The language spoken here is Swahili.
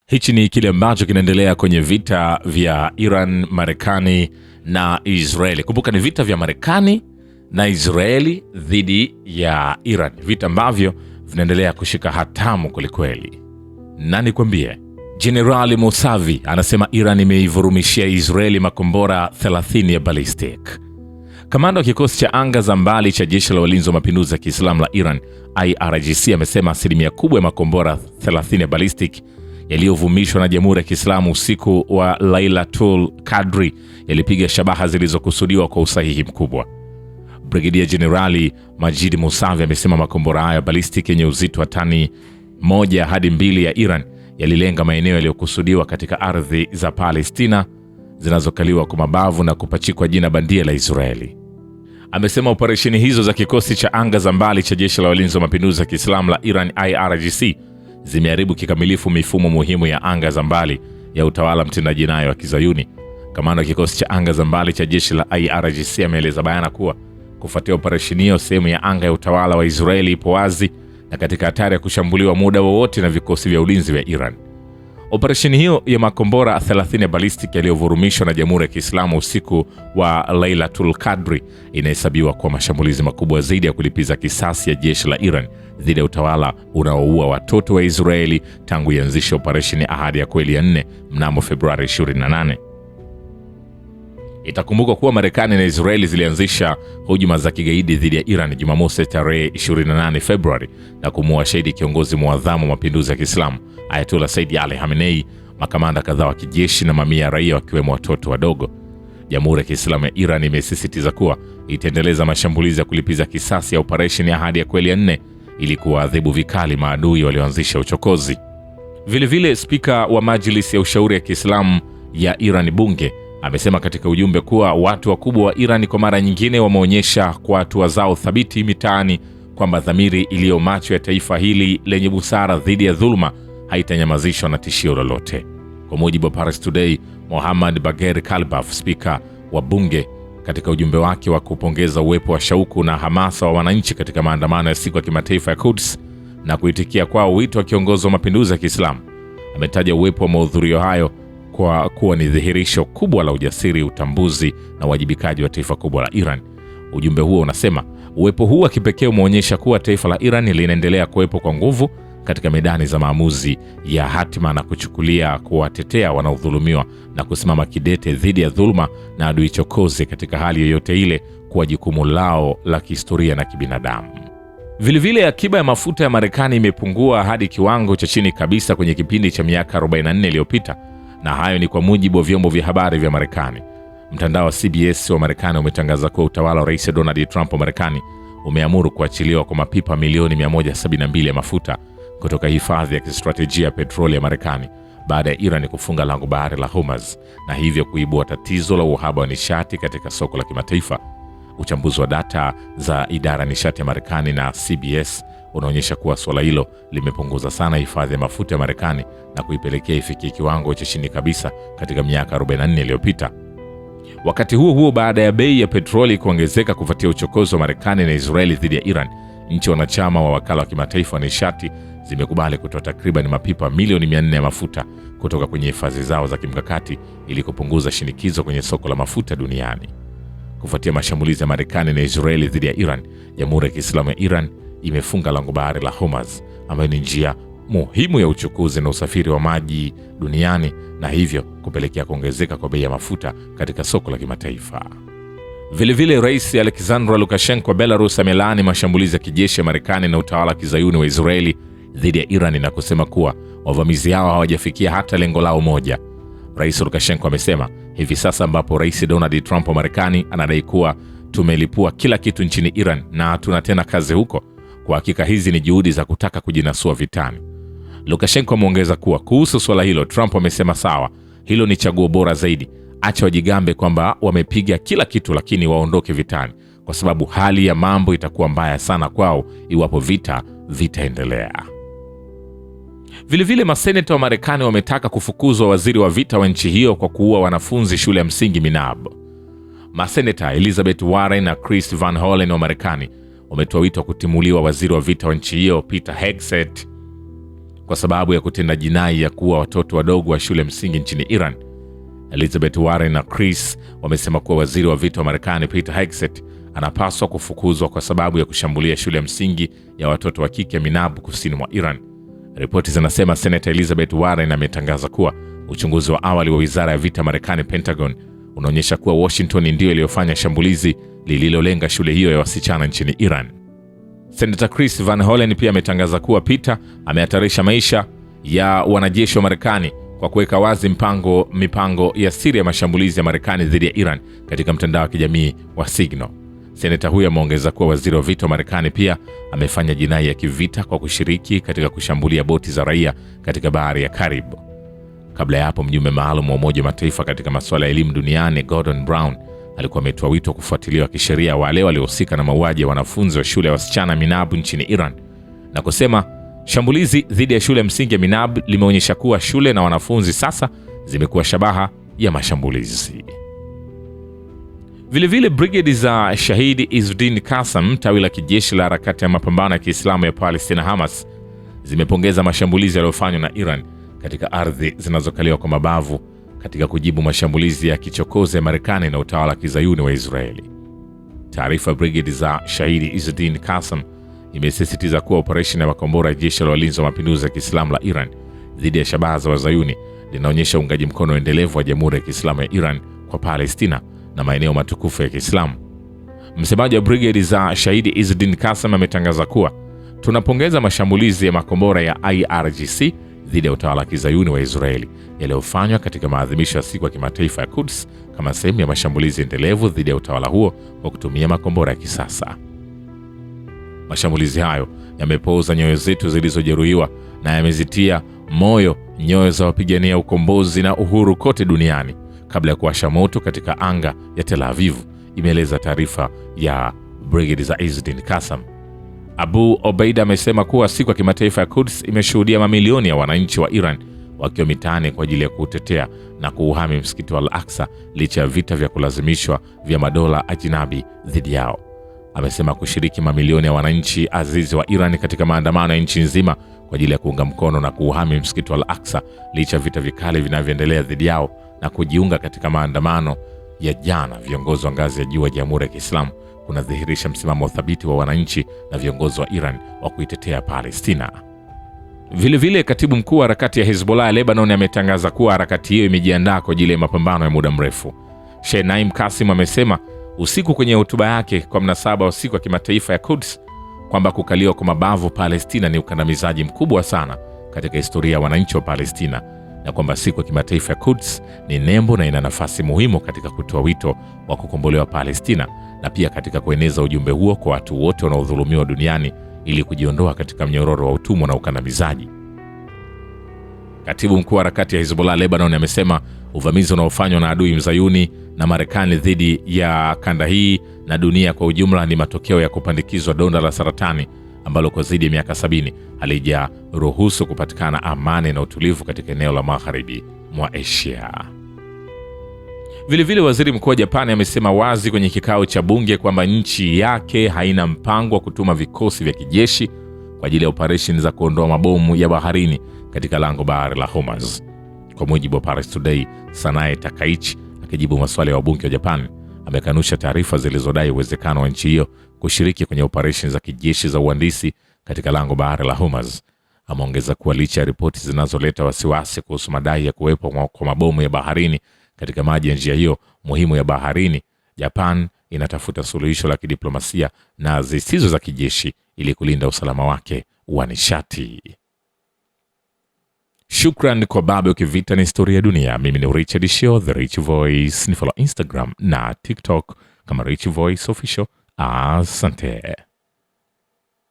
Hichi ni kile ambacho kinaendelea kwenye vita vya Iran, Marekani na Israeli. Kumbuka ni vita vya Marekani na Israeli dhidi ya Iran, vita ambavyo vinaendelea kushika hatamu kwelikweli. Na nikwambie, Generali Musavi anasema Iran imeivurumishia Israeli makombora 30 ya ballistic. Kamanda wa kikosi cha anga za mbali cha jeshi la walinzi wa mapinduzi ya Kiislamu la Iran, IRGC, amesema asilimia kubwa ya makombora 30 ya ballistic yaliyovumishwa na Jamhuri ya Kiislamu usiku wa Lailatul Qadri yalipiga shabaha zilizokusudiwa kwa usahihi mkubwa. Brigedia Jenerali Majid Musavi amesema makombora haya ballistic yenye uzito wa tani 1 hadi 2 ya Iran yalilenga maeneo yaliyokusudiwa katika ardhi za Palestina zinazokaliwa kwa mabavu na kupachikwa jina bandia la Israeli. Amesema operesheni hizo za kikosi cha anga za mbali cha jeshi la walinzi wa mapinduzi ya Kiislamu la Iran IRGC zimeharibu kikamilifu mifumo muhimu ya anga za mbali ya utawala mtendaji nayo wa Kizayuni. Kamanda wa kikosi cha anga za mbali cha jeshi la IRGC ameeleza bayana kuwa kufuatia operesheni hiyo, sehemu ya anga ya utawala wa Israeli ipo wazi na katika hatari ya kushambuliwa muda wowote na vikosi vya ulinzi vya Iran. Operesheni hiyo ya makombora 30 ya ballistic yaliyovurumishwa na Jamhuri ya Kiislamu usiku wa Lailatul Qadri inahesabiwa kwa mashambulizi makubwa zaidi ya kulipiza kisasi ya jeshi la Iran dhidi ya utawala unaoua watoto wa Israeli tangu ianzishe operesheni Ahadi ya Kweli ya 4 mnamo Februari 28. Itakumbukwa kuwa Marekani na Israeli zilianzisha hujuma za kigaidi dhidi ya Iran Jumamosi tarehe 28 Februari na kumuua shahidi kiongozi muadhamu wa mapinduzi ya Kiislamu Ayatollah Said Ali Khamenei, makamanda kadhaa wa kijeshi na mamia ya raia wakiwemo watoto wadogo. Jamhuri ya Kiislamu ya Iran imesisitiza kuwa itaendeleza mashambulizi ya kulipiza kisasi ya operesheni Ahadi ya Kweli ya 4 ili kuwaadhibu vikali maadui walioanzisha uchokozi. Vilevile, spika wa Majlis ya Ushauri ya Kiislamu ya Iran bunge amesema katika ujumbe kuwa watu wakubwa wa Iran kwa mara nyingine wameonyesha kwa hatua zao thabiti mitaani kwamba dhamiri iliyo macho ya taifa hili lenye busara dhidi ya dhuluma haitanyamazishwa na tishio lolote. Kwa mujibu wa Paris Today, Mohammad Bagher Kalbaf, spika wa bunge, katika ujumbe wake wa kupongeza uwepo wa shauku na hamasa wa wananchi katika maandamano ya siku ya kimataifa ya Quds na kuitikia kwao wito wa kiongozi wa mapinduzi ya Kiislamu, ametaja uwepo wa mahudhurio hayo kwa kuwa ni dhihirisho kubwa la ujasiri, utambuzi na uwajibikaji wa taifa kubwa la Iran. Ujumbe huo unasema uwepo huu wa kipekee umeonyesha kuwa taifa la Iran linaendelea kuwepo kwa nguvu katika medani za maamuzi ya hatima na kuchukulia kuwatetea wanaodhulumiwa na kusimama kidete dhidi ya dhuluma na adui chokozi katika hali yoyote ile kuwa jukumu lao la kihistoria na kibinadamu. Vilevile, akiba ya mafuta ya Marekani imepungua hadi kiwango cha chini kabisa kwenye kipindi cha miaka 44 iliyopita, na hayo ni kwa mujibu wa vyombo vya habari vya Marekani. Mtandao wa CBS wa Marekani umetangaza kuwa utawala wa Rais Donald Trump wa Marekani umeamuru kuachiliwa kwa mapipa milioni 172 ya mafuta kutoka hifadhi ya kistratejia ya petroli ya Marekani baada ya Iran kufunga lango bahari la Hormuz na hivyo kuibua tatizo la uhaba wa nishati katika soko la kimataifa. Uchambuzi wa data za idara ya nishati ya Marekani na CBS unaonyesha kuwa suala hilo limepunguza sana hifadhi ya mafuta ya Marekani na kuipelekea ifikie kiwango cha chini kabisa katika miaka 44 iliyopita. Wakati huo huo, baada ya bei ya petroli kuongezeka kufuatia uchokozi wa Marekani na Israeli dhidi ya Iran, nchi wanachama wa wakala wa kimataifa wa nishati zimekubali kutoa takriban mapipa milioni 400 ya mafuta kutoka kwenye hifadhi zao za kimkakati ili kupunguza shinikizo kwenye soko la mafuta duniani. Kufuatia mashambulizi ya Marekani na Israeli dhidi ya Iran, Jamhuri ya Kiislamu ya Iran imefunga lango bahari la Hormuz, ambayo ni njia muhimu ya uchukuzi na usafiri wa maji duniani, na hivyo kupelekea kuongezeka kwa bei ya mafuta katika soko la kimataifa. Vilevile, Rais Alexander Lukashenko wa Belarus amelaani mashambulizi ya kijeshi ya Marekani na utawala wa Kizayuni wa Israeli dhidi ya Iran na kusema kuwa wavamizi hao hawajafikia hata lengo lao moja. Rais Lukashenko amesema hivi sasa ambapo Rais Donald Trump wa Marekani anadai kuwa tumelipua kila kitu nchini Iran na hatuna tena kazi huko, kwa hakika hizi ni juhudi za kutaka kujinasua vitani. Lukashenko ameongeza kuwa kuhusu swala hilo, Trump amesema sawa, hilo ni chaguo bora zaidi, acha wajigambe kwamba wamepiga kila kitu, lakini waondoke vitani, kwa sababu hali ya mambo itakuwa mbaya sana kwao iwapo vita vitaendelea. Vilevile, maseneta wa Marekani wametaka kufukuzwa waziri wa vita wa nchi hiyo kwa kuua wanafunzi shule ya msingi Minab. Maseneta Elizabeth Warren na Chris Van Hollen wa Marekani wametoa wito wa kutimuliwa waziri wa vita wa nchi hiyo Peter Hegseth kwa sababu ya kutenda jinai ya kuua watoto wadogo wa shule msingi nchini Iran. Elizabeth Warren na Chris wamesema kuwa waziri wa vita wa Marekani Peter Hegseth anapaswa kufukuzwa kwa sababu ya kushambulia shule ya msingi ya watoto wa kike Minab kusini mwa Iran. Ripoti zinasema Senator Elizabeth Warren ametangaza kuwa uchunguzi wa awali wa wizara ya vita Marekani Pentagon unaonyesha kuwa Washington ndio iliyofanya shambulizi lililolenga shule hiyo ya wasichana nchini Iran. Senator Chris Van Hollen pia ametangaza kuwa Peter amehatarisha maisha ya wanajeshi wa Marekani kwa kuweka wazi mipango ya siri ya mashambulizi ya Marekani dhidi ya Iran katika mtandao wa kijamii wa Signal. Senator huyo ameongeza kuwa waziri wa vita wa Marekani pia amefanya jinai ya kivita kwa kushiriki katika kushambulia boti za raia katika bahari ya Karibu. Kabla ya hapo, mjumbe maalum wa Umoja wa Mataifa katika masuala ya elimu duniani Gordon Brown alikuwa ametoa wito kufuatiliwa kisheria wale waliohusika na mauaji ya wanafunzi wa shule ya wasichana Minab nchini Iran na kusema shambulizi dhidi ya shule msingi ya Minab limeonyesha kuwa shule na wanafunzi sasa zimekuwa shabaha ya mashambulizi. Vilevile brigade za Shahidi Izzuddin Qassam, tawi la kijeshi la harakati ya mapambano ya Kiislamu ya Palestina Hamas, zimepongeza mashambulizi yaliyofanywa na Iran katika ardhi zinazokaliwa kwa mabavu katika kujibu mashambulizi ya kichokozi ya Marekani na utawala wa Kizayuni wa Israeli. Taarifa brigade za Shahidi Izzuddin Qassam imesisitiza kuwa operesheni ya makombora ya jeshi la walinzi wa mapinduzi ya Kiislamu la Iran dhidi ya shabaha za Wazayuni linaonyesha uungaji mkono endelevu wa Jamhuri ya Kiislamu ya Iran kwa Palestina na maeneo matukufu ya Kiislamu. Msemaji wa brigade za Shahidi Izzuddin Qassam ametangaza kuwa tunapongeza mashambulizi ya makombora ya IRGC dhidi ya utawala wa Kizayuni wa Israeli yaliyofanywa katika maadhimisho ya siku ya kimataifa ya Quds kama sehemu ya mashambulizi endelevu dhidi ya utawala huo kwa kutumia makombora ya kisasa. Mashambulizi hayo yamepooza nyoyo zetu zilizojeruhiwa na yamezitia moyo nyoyo za wapigania ukombozi na uhuru kote duniani kabla ya kuwasha moto katika anga ya Tel Aviv, imeeleza taarifa ya brigade za Izzuddin Qassam. Abu Obeida amesema kuwa siku ya kimataifa ya Quds imeshuhudia mamilioni ya wananchi wa Iran wakiwa mitaani kwa ajili ya kutetea na kuuhami msikiti wa Al-Aqsa licha ya vita vya kulazimishwa vya madola ajinabi dhidi yao. Amesema kushiriki mamilioni ya wananchi azizi wa Iran katika maandamano ya nchi nzima kwa ajili ya kuunga mkono na kuuhami msikiti wa Al-Aqsa licha ya vita vikali vinavyoendelea dhidi yao na kujiunga katika maandamano ya jana viongozi wa ngazi ya juu wa Jamhuri ya Kiislamu kunadhihirisha msimamo thabiti wa wananchi na viongozi wa Iran wa kuitetea Palestina. Vilevile katibu mkuu wa harakati ya Hezbollah ya Lebanon ametangaza kuwa harakati hiyo imejiandaa kwa ajili ya mapambano ya muda mrefu. Sheikh Naim Qasim amesema usiku kwenye hotuba yake kwa mnasaba wa siku ya kimataifa ya Quds kwamba kukaliwa kwa mabavu Palestina ni ukandamizaji mkubwa sana katika historia ya wananchi wa Palestina na kwamba siku ya kimataifa ya Quds ni nembo na ina nafasi muhimu katika kutoa wito wa kukombolewa Palestina na pia katika kueneza ujumbe huo kwa watu wote wanaodhulumiwa duniani ili kujiondoa katika mnyororo wa utumwa na ukandamizaji. Katibu mkuu wa harakati ya Hezbollah Lebanon amesema uvamizi unaofanywa na adui mzayuni na Marekani dhidi ya kanda hii na dunia kwa ujumla ni matokeo ya kupandikizwa donda la saratani ambalo kwa zaidi ya miaka 70 halijaruhusu kupatikana amani na utulivu katika eneo la magharibi mwa Asia. Vilevile waziri mkuu wa Japani amesema wazi kwenye kikao cha bunge kwamba nchi yake haina mpango wa kutuma vikosi vya kijeshi kwa ajili ya operesheni za kuondoa mabomu ya baharini katika lango bahari la Hormuz. Kwa mujibu wa Paris Today, Sanae Takaichi akijibu maswali ya wabunge wa Japan amekanusha taarifa zilizodai uwezekano wa nchi hiyo kushiriki kwenye operesheni za kijeshi za uhandisi katika lango bahari la Hormuz. Ameongeza kuwa licha ya ripoti zinazoleta wasiwasi kuhusu madai ya kuwepo kwa mabomu ya baharini katika maji ya njia hiyo muhimu ya baharini, Japan inatafuta suluhisho la kidiplomasia na zisizo za kijeshi ili kulinda usalama wake wa nishati. Shukran kwa Babu Kivita na Historia ya Dunia. Mimi ni Richard Shio, The Rich Voice. Ni follow Instagram na TikTok kama Rich Voice Official. Asante.